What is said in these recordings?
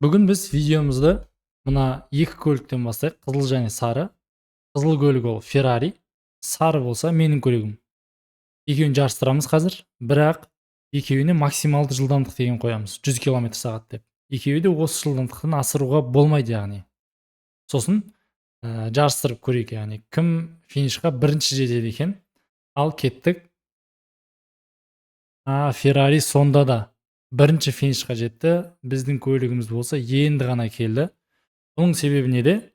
Бүгін біз видеомызды мына екі көліктен бастайық. Қызыл және сары. Қызыл көлік ол Ferrari, сары болса менің көлігім. Екеуін жарыстырамыз қазір, бірақ екеуіне максималды жылдамдық деген қоямыз, 100 км/сағат деп. Екеуі де осы жылдамдықтан асыруға болмайды яғни. Сосын жарыстырып көрейік, яғни кім финишқа бірінші жетеді екен. Ал кеттік. Ferrari сонда да бірінші финишқа жетті. Біздің көлігіміз болса енді ғана келді. Оның себебі неде?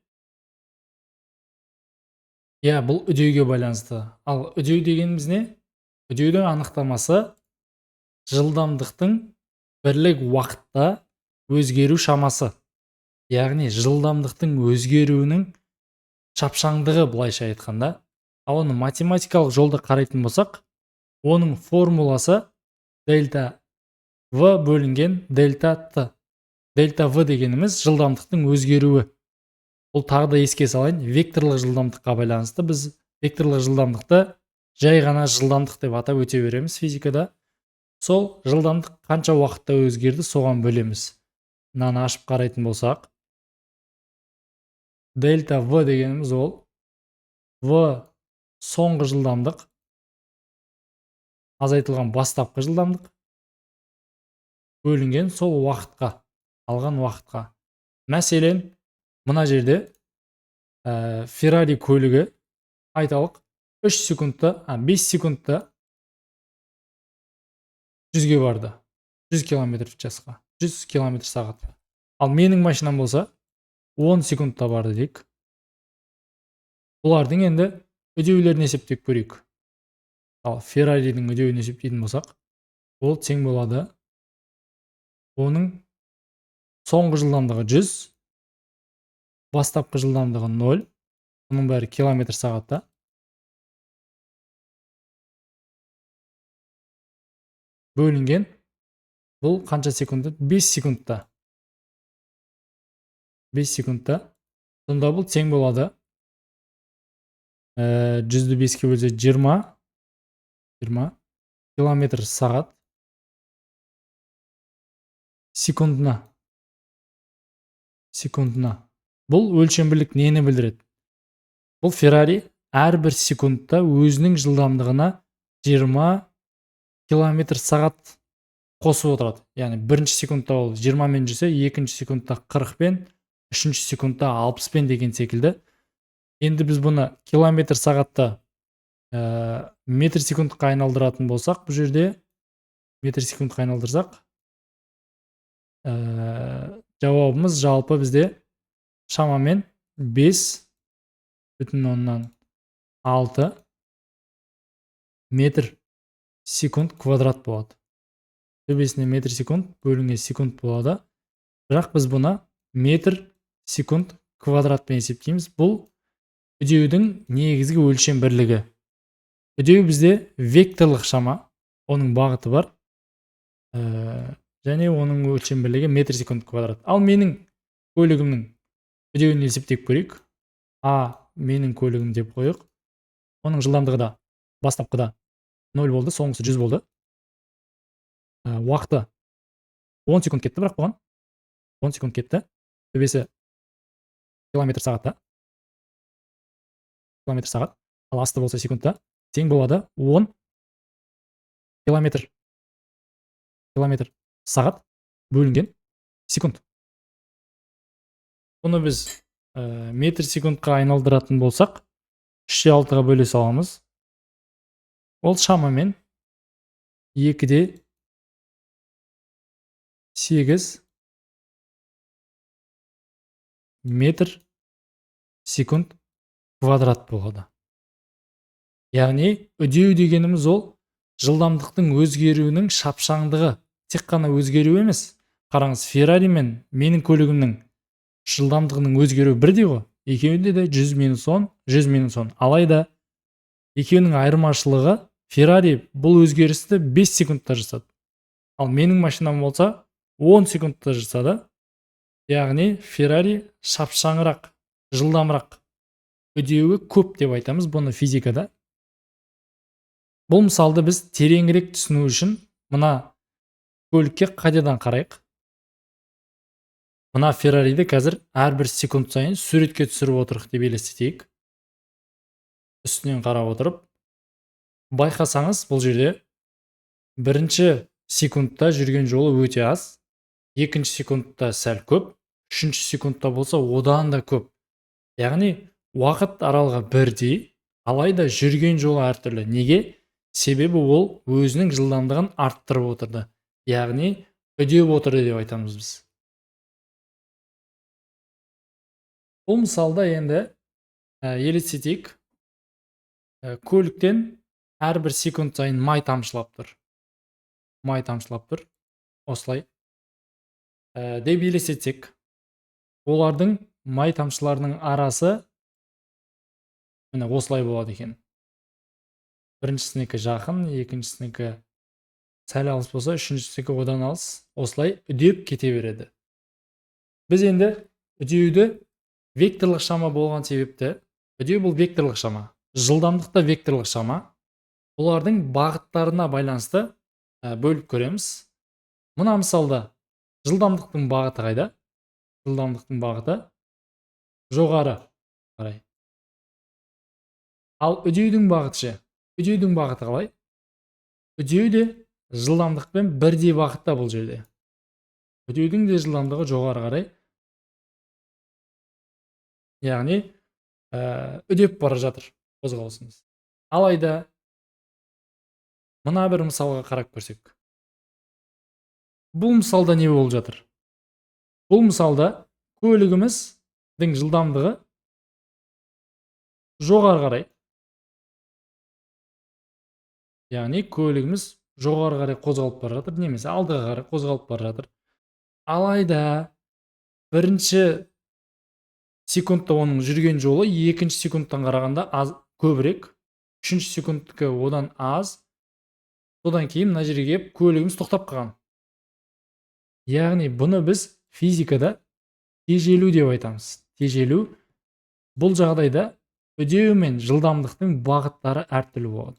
Бұл үдеуге байланысты. Ал үдеу дегеніміз не? Үдеудің анықтамасы жылдамдықтың бірлік уақытта өзгеру шамасы. Яғни жылдамдықтың өзгеруінің шапшаңдығы, былайша айтқанда. Ал оны математикалық жолда қарайтын болсақ, оның формуласы дельта V бөлінген дельта T. Дельта V дегеніміз жылдамдықтың өзгеруі. Бұл тағы да еске салайын, векторлық жылдамдыққа байланысты. Біз векторлық жылдамдықты жай ғана жылдамдық деп атап өте береміз физикада. Сол жылдамдық қанша уақытта өзгерді, соған бөлеміз. Мынаны ашып қарайтын болсақ, дельта V дегеніміз ол V соңғы жылдамдық, азайтылған бастапқы жылдамдық, бөлінген сол уақытқа, алған уақытқа. Мәселен, мына жерде Ferrari көлігі айталық 3 секундта, 5 секундта 100-ге барды. 100 км/часқа, 100 км/сағатқа. Ал менің машинам болса 10 секундта барды дейік. Бұлардың енді үдеулерін есептеп көрейік. Ал Ferrari'дің үдеуін есептейтін болсақ, ол тең болады. Оның соңғы жылдамдығы 100, бастапқы жылдамдығы 0, бұның бәрі км/сағатта. Бөлінген, бұл қанша секундта? 5 секундта. 5 секундта. Сонда бұл тең болады. 100-ді 5-ке бөлсе 20 км/сағат секундына. Бұл өлшем бірлік нені білдіреді? Бұл Ferrari әрбір секундта өзінің жылдамдығына 20 км/сағат қосып отырады. Яғни бірінші секундта ол 20-мен жүрсе, екінші секундта 40-пен, үшінші секундта 60-пен деген секілді. Енді біз бұны км/сағатта метр секундқа айналдыратын болсақ, бұл жерде метр секундқа айналдырсақ, жауабымыз жалпы бізде шамамен 5,6 метр секунд квадрат болады. Төбесіне метр секунд, бөлінген секунд болады. Бірақ біз бұны метр секунд квадратпен есептейміз. Бұл үдеудің негізгі өлшем бірлігі. Үдеу бізде векторлық шама, оның бағыты бар. Және оның өлшем бірлігі метр секунд квадрат. Ал менің көлігімнің үдеуін есептеп көрейік. Менің көлігім деп қойық. Оның жылдамдығы да бастапқыда 0 болды, соңғысы 100 болды. Уақыты 10 секунд кетті, бірақ бұған 10 секунд кетті. Төбесі км/сағатта. Км/сағат. Ал асты болса секундта. Тең болады 10 км/сағат бөлінген секунд. Бұны біз метр секундқа айналдыратын болсақ, 3-6-ға бөле саламыз. Ол шамамен 2-де 8 метр секунд квадрат болады. Яғни үдеу дегеніміз ол жылдамдықтың өзгеруінің шапшаңдығы. Тек қана өзгеру емес. Қараңыз, Ferrari мен менің көлігімнің жылдамдығының өзгеруі бірдей ғой. Екеуінде де 100-10, 100-10. Алайда екеуінің айырмашылығы, Ferrari бұл өзгерісті 5 секундта жасады. Ал менің машинам болса 10 секундта жасады. Яғни Ferrari шапшаңырақ, жылдамырақ. Үдеуі көп деп айтамыз бұны физикада. Бұл мысалды біз тереңірек түсіну үшін мына көлікке қайтадан қарайық. Мына Феррариді қазір әрбір секунд сайын суретке түсіріп отырық деп елестетейік. Үстінен қарап отырып, байқасаңыз, бұл жерде бірінші секундта жүрген жолы өте аз, екінші секундта сәл көп, үшінші секундта болса одан да көп. Яғни уақыт аралығы бірдей, алайда жүрген жолы әртүрлі. Неге? Себебі ол өзінің жылдамдығын арттырып отырды. Яғни үдеп отырды деп айтамыз біз. Бұл мысалда енді елестетейік, көліктен әрбір секунд сайын май тамшылап тұр. Май тамшылап тұр. Осылай. Деп елестетсек, олардың май тамшыларының арасы міне осылай болады екен. Біріншісінікі жақын, екіншісінікі сәл алыс болса, үшіншісінікі одан алыс. Осылай үдеп кете береді. Біз енді үдеуді векторлық шама болған себепті, үдеу бұл векторлық шама, жылдамдықта векторлық шама, олардың бағыттарына байланысты бөліп көреміз. Мына мысалда жылдамдықтың бағыты қайда? Жылдамдықтың бағыты жоғары қарай. Ал үдеудің бағыты ше? Үдеудің бағыты қалай? Үдеу де жылдамдықпен бірдей бағытта бұл жерде. Үдеудің де жылдамдығы жоғары қарай. Яғни үдеп бара жатыр қозғалысымыз. Алайда мына бір мысалға қарап көрсек. Бұл мысалда не болып жатыр? Бұл мысалда көлігіміздің жылдамдығы жоғары қарай. Яғни көлігіміз жоғары қарай қозғалып бара жатыр, немесе алдыға қарай қозғалып бара жатыр. Алайда бірінші секундта оның жүрген жолы екінші секундтан қарағанда аз көбірек, үшінші секундтікі одан аз. Содан кейін мына жерге келіп көлігіміз тоқтап қалған. Яғни бұны біз физикада тежелу деп айтамыз. Тежелу бұл жағдайда үдеу мен жылдамдықтың бағыттары әртүрлі болады.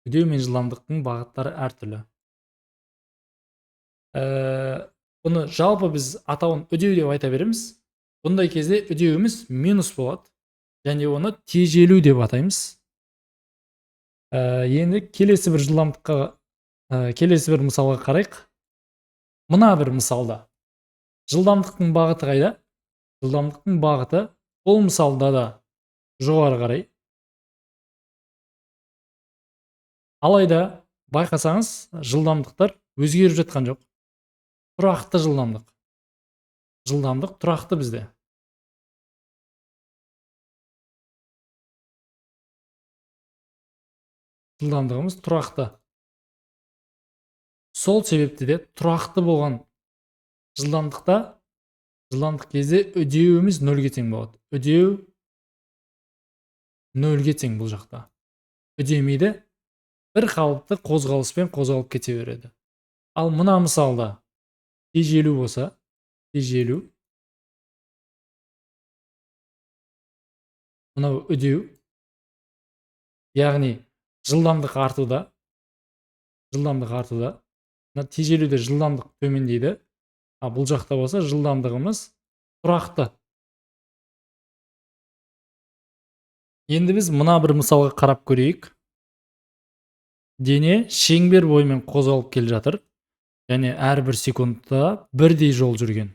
Үдеу мен жылдамдықтың бағыттары әртүрлі. Бұны жалпы біз атауын үдеу деп айта береміз. Бұндай кезде үдеуіміз минус болады. Және оны тежелу деп атаймыз. Енді келесі бір жылдамдыққа, келесі бір мысалға қарайық. Мына бір мысалда жылдамдықтың бағыты қайда? Жылдамдықтың бағыты бұл мысалда да жоғары қарай. Алайда байқасаңыз, жылдамдықтар өзгеріп жатқан жоқ. Тұрақты жылдамдық. Жылдамдық тұрақты бізде. Жылдамдығымыз тұрақты. Сол себепті де тұрақты болған жылдамдық кезде үдеуіміз нөлге тең болады. Үдеу нөлге тең бұл жақта. Үдемейді, бір қалыпты қозғалыспен қозғалып кете береді. Ал мына мысалда тежелу болса, тежелу, мынау үдеу, яғни жылдамдық артуда, тежелуде жылдамдық төмендейді, а бұл жақта болса жылдамдығымыз тұрақты. Енді біз мына бір мысалға қарап көрейік. Дене шеңбер бойымен қозғалып келе жатыр, және әрбір секундта бірдей жол жүрген.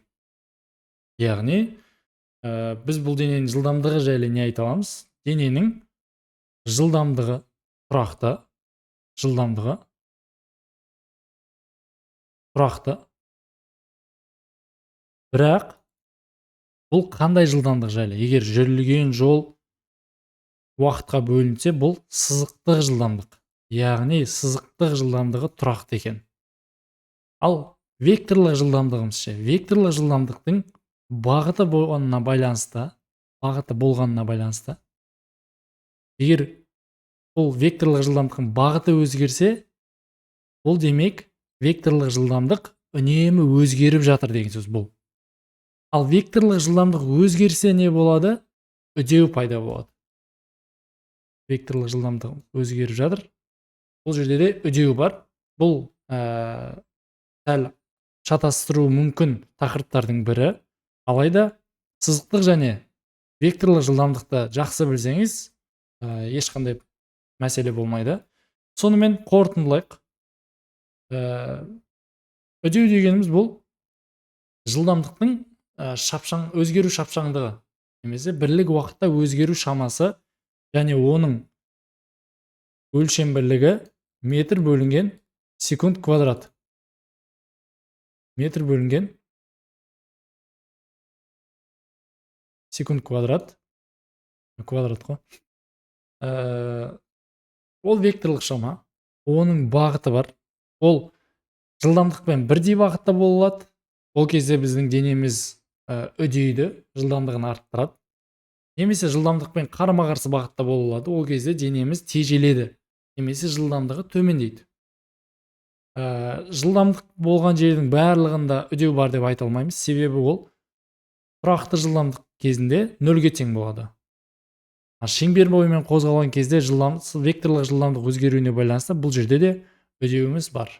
Яғни, біз бұл дененің жылдамдығы жайлы не айта аламыз? Дененің жылдамдығы тұрақты, Бірақ бұл қандай жылдамдық жайлы? Егер жүрілген жол уақытқа бөлінсе, бұл сызықтық жылдамдық. Яғни сызықтық жылдамдығы тұрақты екен. Ал векторлық жылдамдығымыз ше? Векторлық жылдамдықтың бағыты болғанына байланысты. Егер бұл векторлық жылдамдықтың бағыты өзгерсе, бұл демек векторлық жылдамдық үнемі өзгеріп жатыр деген сөз бұл. Ал векторлық жылдамдық өзгерсе не болады? Үдеу пайда болады. Векторлық жылдамдық өзгеріп жатыр. Бұл жерде де үдеу бар. Бұл сәл шатастыруы мүмкін тақырыптардың бірі. Алайда сызықтық және векторлық жылдамдықты жақсы білсеңіз, ешқандай мәселе болмайды. Сонымен қорытындылайық. Үдеу дегеніміз бұл жылдамдықтың өзгеру шапшаңдығы немесе бірлік уақытта өзгеру шамасы және оның өлшем бірлігі метр бөлінген секунд квадрат. Метр бөлінген секунд квадрат. Квадрат қой. Ол векторлық шама. Оның бағыты бар. Ол жылдамдықпен бірдей бағытта бола алады. Ол кезде біздің денеміз үдейді, жылдамдығын арттырады. Немесе жылдамдықпен қарама-қарсы бағытта бола алады. Ол кезде денеміз тежеледі, немесе жылдамдығы төмендейді. Жылдамдық болған жердің барлығында үдеу бар деп айта алмаймыз. Себебі ол тұрақты жылдамдық кезінде нөлге тең болады. Шеңбер бойымен қозғалған кезде векторлық жылдамдық өзгеруіне байланысты бұл жерде де үдеуіміз бар.